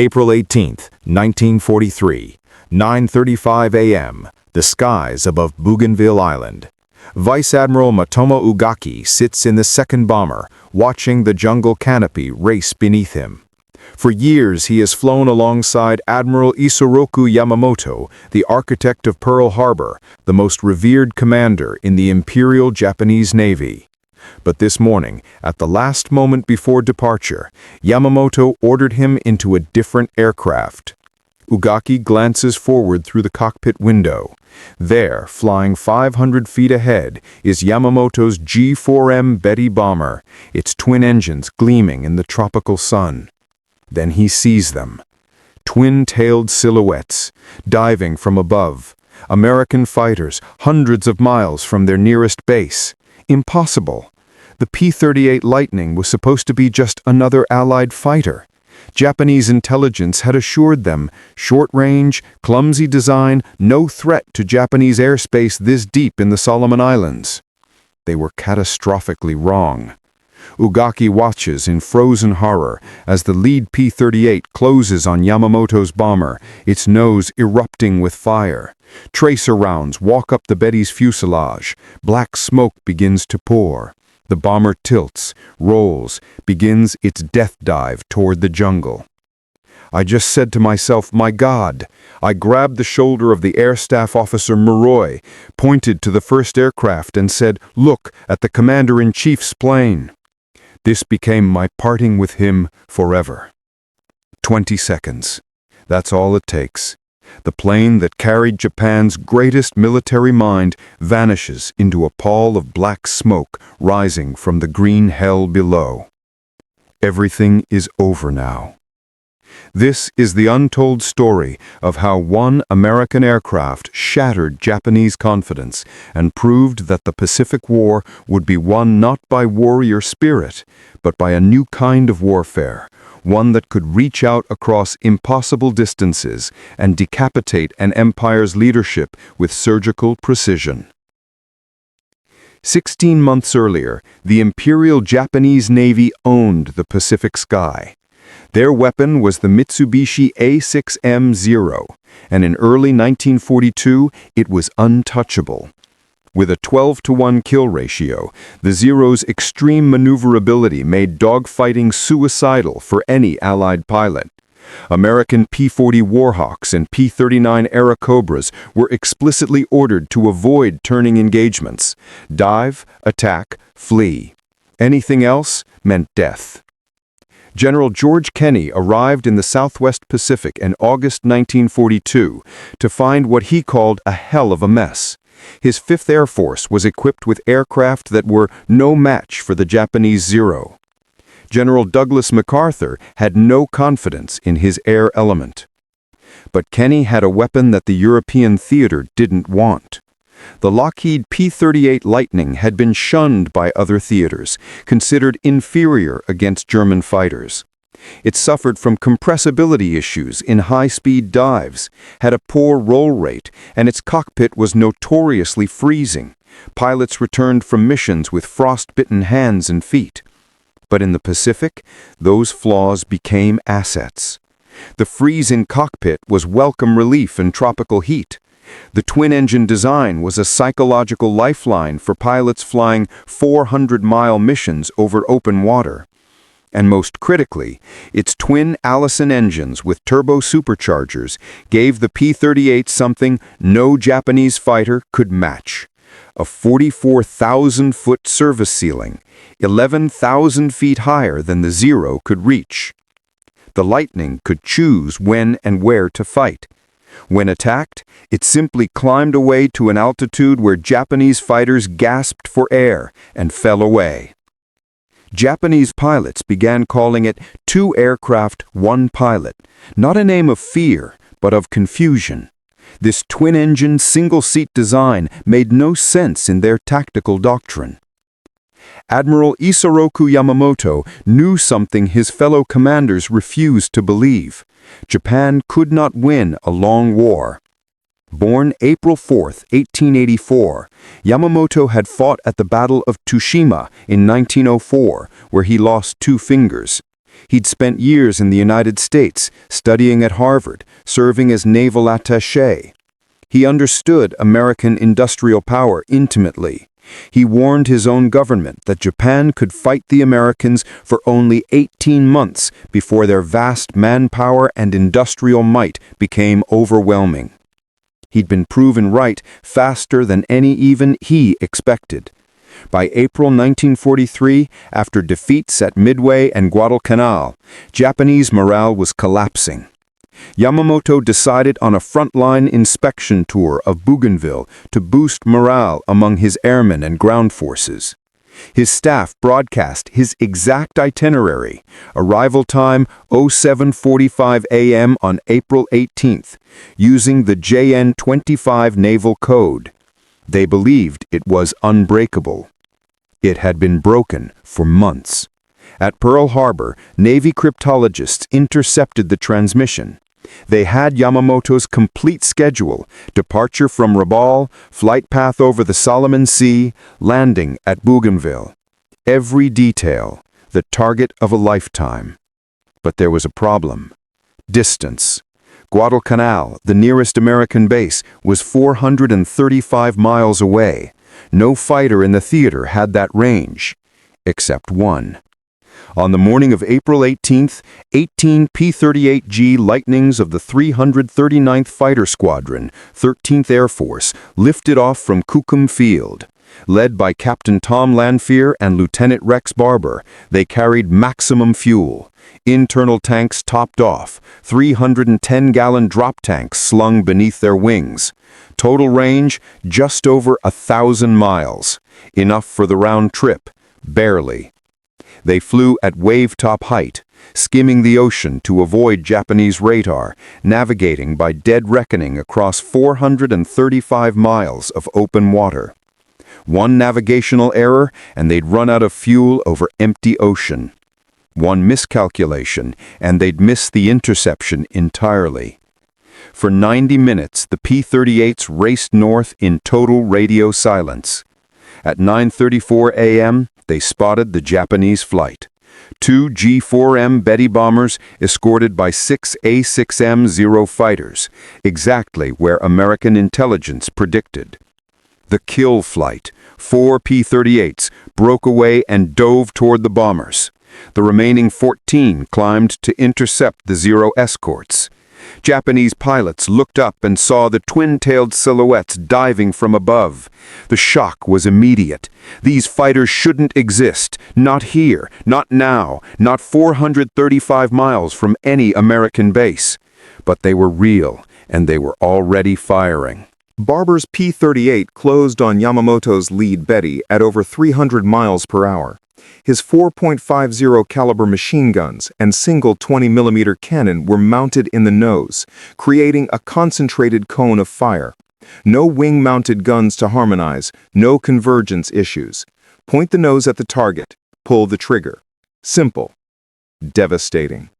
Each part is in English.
April 18, 1943, 9:35 a.m., the skies above Bougainville Island. Vice Admiral Matomo Ugaki sits in the second bomber, watching the jungle canopy race beneath him. For years he has flown alongside Admiral Isoroku Yamamoto, the architect of Pearl Harbor, the most revered commander in the Imperial Japanese Navy. But this morning, at the last moment before departure, Yamamoto ordered him into a different aircraft. Ugaki glances forward through the cockpit window. There, flying 500 feet ahead, is Yamamoto's G-4M Betty bomber, its twin engines gleaming in the tropical sun. Then he sees them. Twin-tailed silhouettes, diving from above. American fighters, hundreds of miles from their nearest base. Impossible. The P-38 Lightning was supposed to be just another Allied fighter. Japanese intelligence had assured them short-range, clumsy design, no threat to Japanese airspace this deep in the Solomon Islands. They were catastrophically wrong. Ugaki watches in frozen horror as the lead P-38 closes on Yamamoto's bomber, its nose erupting with fire. Tracer rounds walk up the Betty's fuselage. Black smoke begins to pour. The bomber tilts, rolls, begins its death dive toward the jungle. I just said to myself, my God! I grabbed the shoulder of the Air Staff Officer Muroy, pointed to the first aircraft and said, "Look at the Commander-in-Chief's plane." This became my parting with him forever. 20 seconds. That's all it takes. The plane that carried Japan's greatest military mind vanishes into a pall of black smoke rising from the green hell below. Everything is over now. This is the untold story of how one American aircraft shattered Japanese confidence and proved that the Pacific War would be won not by warrior spirit, but by a new kind of warfare, one that could reach out across impossible distances and decapitate an empire's leadership with surgical precision. 16 months earlier, the Imperial Japanese Navy owned the Pacific sky. Their weapon was the Mitsubishi A6M-0, and in early 1942, it was untouchable. With a 12-to-1 kill ratio, the Zero's extreme maneuverability made dogfighting suicidal for any Allied pilot. American P-40 Warhawks and P-39 Airacobras were explicitly ordered to avoid turning engagements. Dive, attack, flee. Anything else meant death. General George Kenney arrived in the Southwest Pacific in August 1942 to find what he called a hell of a mess. His 5th Air Force was equipped with aircraft that were no match for the Japanese Zero. General Douglas MacArthur had no confidence in his air element. But Kenney had a weapon that the European theater didn't want. The Lockheed P-38 Lightning had been shunned by other theaters, considered inferior against German fighters. It suffered from compressibility issues in high-speed dives, had a poor roll rate, and its cockpit was notoriously freezing. Pilots returned from missions with frost-bitten hands and feet. But in the Pacific, those flaws became assets. The freeze-in cockpit was welcome relief in tropical heat. The twin-engine design was a psychological lifeline for pilots flying 400-mile missions over open water. And most critically, its twin Allison engines with turbo superchargers gave the P-38 something no Japanese fighter could match: a 44,000-foot service ceiling, 11,000 feet higher than the Zero could reach. The Lightning could choose when and where to fight. When attacked, it simply climbed away to an altitude where Japanese fighters gasped for air and fell away. Japanese pilots began calling it 2 aircraft, 1 pilot, not a name of fear, but of confusion. This twin-engine, single-seat design made no sense in their tactical doctrine. Admiral Isoroku Yamamoto knew something his fellow commanders refused to believe. Japan could not win a long war. Born April 4, 1884, Yamamoto had fought at the Battle of Tsushima in 1904, where he lost 2 fingers. He'd spent years in the United States, studying at Harvard, serving as naval attaché. He understood American industrial power intimately. He warned his own government that Japan could fight the Americans for only 18 months before their vast manpower and industrial might became overwhelming. He'd been proven right faster than even he expected. By April 1943, after defeats at Midway and Guadalcanal, Japanese morale was collapsing. Yamamoto decided on a frontline inspection tour of Bougainville to boost morale among his airmen and ground forces. His staff broadcast his exact itinerary, arrival time 07:45 a.m. on April 18th, using the JN-25 naval code. They believed it was unbreakable. It had been broken for months. At Pearl Harbor, Navy cryptologists intercepted the transmission. They had Yamamoto's complete schedule: departure from Rabaul, flight path over the Solomon Sea, landing at Bougainville. Every detail, the target of a lifetime. But there was a problem: distance. Guadalcanal, the nearest American base, was 435 miles away. No fighter in the theater had that range, except one. On the morning of April 18th, 18 P-38G Lightnings of the 339th Fighter Squadron, 13th Air Force, lifted off from Kukum Field. Led by Captain Tom Lanphier and Lieutenant Rex Barber, they carried maximum fuel. Internal tanks topped off, 310-gallon drop tanks slung beneath their wings. Total range, just over 1,000 miles. Enough for the round trip, barely. They flew at wave-top height, skimming the ocean to avoid Japanese radar, navigating by dead reckoning across 435 miles of open water. One navigational error, and they'd run out of fuel over empty ocean. One miscalculation, and they'd miss the interception entirely. For 90 minutes, the P-38s raced north in total radio silence. At 9:34 a.m., they spotted the Japanese flight. 2 G-4M Betty bombers escorted by 6 A-6M-0 fighters, exactly where American intelligence predicted. The kill flight, 4 P-38s, broke away and dove toward the bombers. The remaining 14 climbed to intercept the Zero escorts. Japanese pilots looked up and saw the twin-tailed silhouettes diving from above. The shock was immediate. These fighters shouldn't exist. Not here, not now, not 435 miles from any American base. But they were real, and they were already firing. Barber's P-38 closed on Yamamoto's lead Betty at over 300 miles per hour. His 4.50 caliber machine guns and single 20mm cannon were mounted in the nose, creating a concentrated cone of fire. No wing-mounted guns to harmonize, no convergence issues. Point the nose at the target, pull the trigger. Simple. Devastating.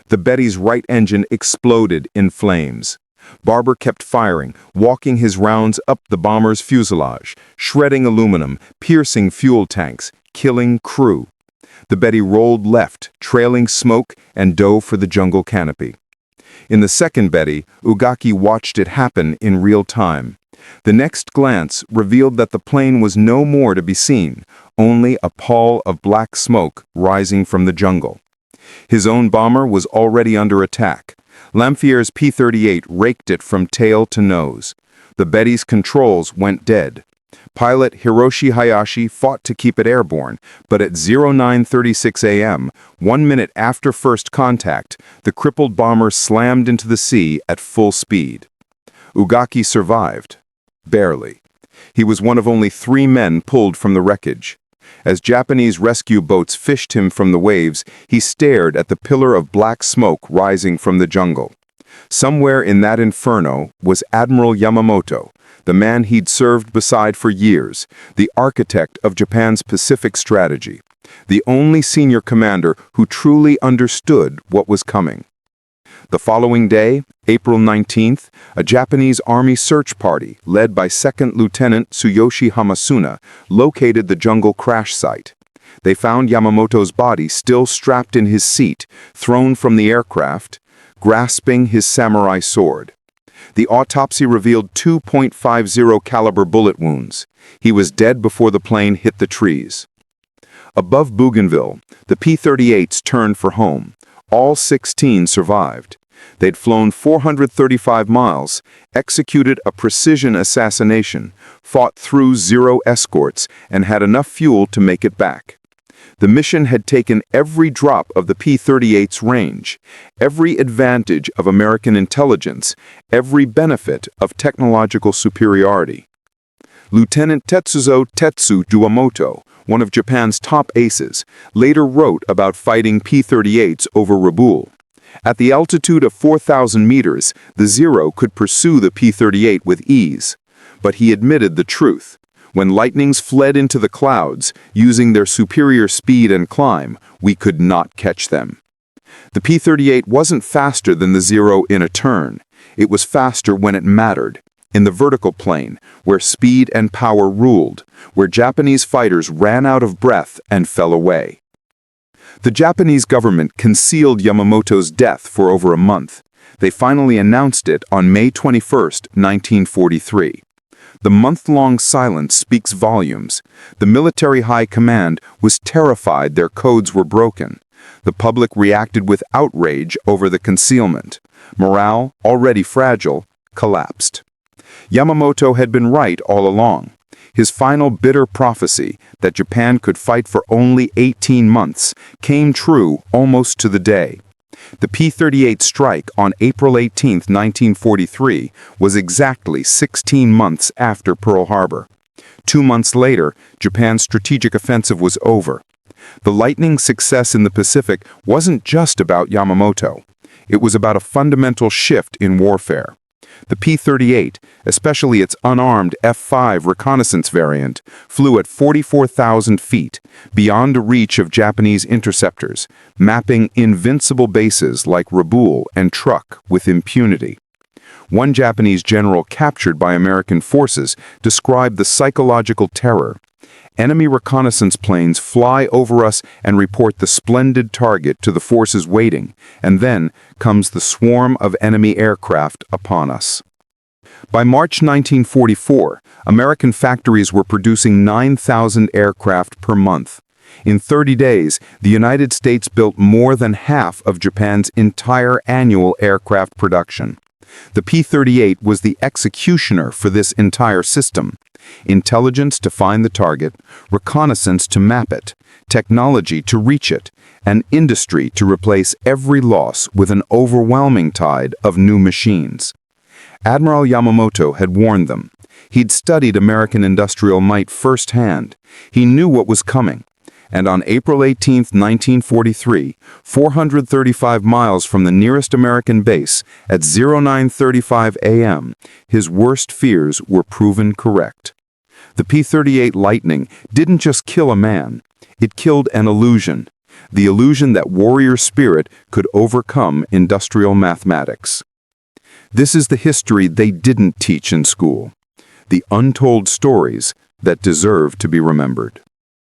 The Betty's right engine exploded in flames. Barber kept firing, walking his rounds up the bomber's fuselage, shredding aluminum, piercing fuel tanks, killing crew. The Betty rolled left, trailing smoke, and dove for the jungle canopy. In the second Betty, Ugaki watched it happen in real time. The next glance revealed that the plane was no more to be seen, only a pall of black smoke rising from the jungle. His own bomber was already under attack. Lanphier's P-38 raked it from tail to nose. The Betty's controls went dead. Pilot Hiroshi Hayashi fought to keep it airborne, but at 09:36 a.m., 1 minute after first contact, the crippled bomber slammed into the sea at full speed. Ugaki survived. Barely. He was one of only 3 men pulled from the wreckage. As Japanese rescue boats fished him from the waves, he stared at the pillar of black smoke rising from the jungle. Somewhere in that inferno was Admiral Yamamoto, the man he'd served beside for years, the architect of Japan's Pacific strategy, the only senior commander who truly understood what was coming. The following day, April 19th, a Japanese Army search party, led by 2nd Lieutenant Tsuyoshi Hamasuna, located the jungle crash site. They found Yamamoto's body still strapped in his seat, thrown from the aircraft, grasping his samurai sword. The autopsy revealed 2.50 caliber bullet wounds. He was dead before the plane hit the trees. Above Bougainville, the P-38s turned for home. All 16 survived. They'd flown 435 miles, executed a precision assassination, fought through zero escorts, and had enough fuel to make it back. The mission had taken every drop of the P-38's range, every advantage of American intelligence, every benefit of technological superiority. Lieutenant Tetsuzo Yamamoto, one of Japan's top aces, later wrote about fighting P-38s over Rabaul. At the altitude of 4,000 meters, the Zero could pursue the P-38 with ease. But he admitted the truth. When lightnings fled into the clouds, using their superior speed and climb, we could not catch them. The P-38 wasn't faster than the Zero in a turn. It was faster when it mattered, in the vertical plane, where speed and power ruled, where Japanese fighters ran out of breath and fell away. The Japanese government concealed Yamamoto's death for over a month. They finally announced it on May 21, 1943. The month-long silence speaks volumes. The military high command was terrified their codes were broken. The public reacted with outrage over the concealment. Morale, already fragile, collapsed. Yamamoto had been right all along. His final bitter prophecy that Japan could fight for only 18 months came true almost to the day. The P-38 strike on April 18, 1943, was exactly 16 months after Pearl Harbor. 2 months later, Japan's strategic offensive was over. The lightning success in the Pacific wasn't just about Yamamoto. It was about a fundamental shift in warfare. The P-38, especially its unarmed F-5 reconnaissance variant, flew at 44,000 feet, beyond the reach of Japanese interceptors, mapping invincible bases like Rabaul and Truk with impunity. One Japanese general captured by American forces described the psychological terror. Enemy reconnaissance planes fly over us and report the splendid target to the forces waiting, and then comes the swarm of enemy aircraft upon us. By March 1944, American factories were producing 9,000 aircraft per month. In 30 days, the United States built more than half of Japan's entire annual aircraft production. The P-38 was the executioner for this entire system. Intelligence to find the target, reconnaissance to map it, technology to reach it, and industry to replace every loss with an overwhelming tide of new machines. Admiral Yamamoto had warned them. He'd studied American industrial might firsthand. He knew what was coming. And on April 18, 1943, 435 miles from the nearest American base, at 09:35 a.m., his worst fears were proven correct. The P-38 Lightning didn't just kill a man, it killed an illusion, the illusion that warrior spirit could overcome industrial mathematics. This is the history they didn't teach in school, the untold stories that deserve to be remembered.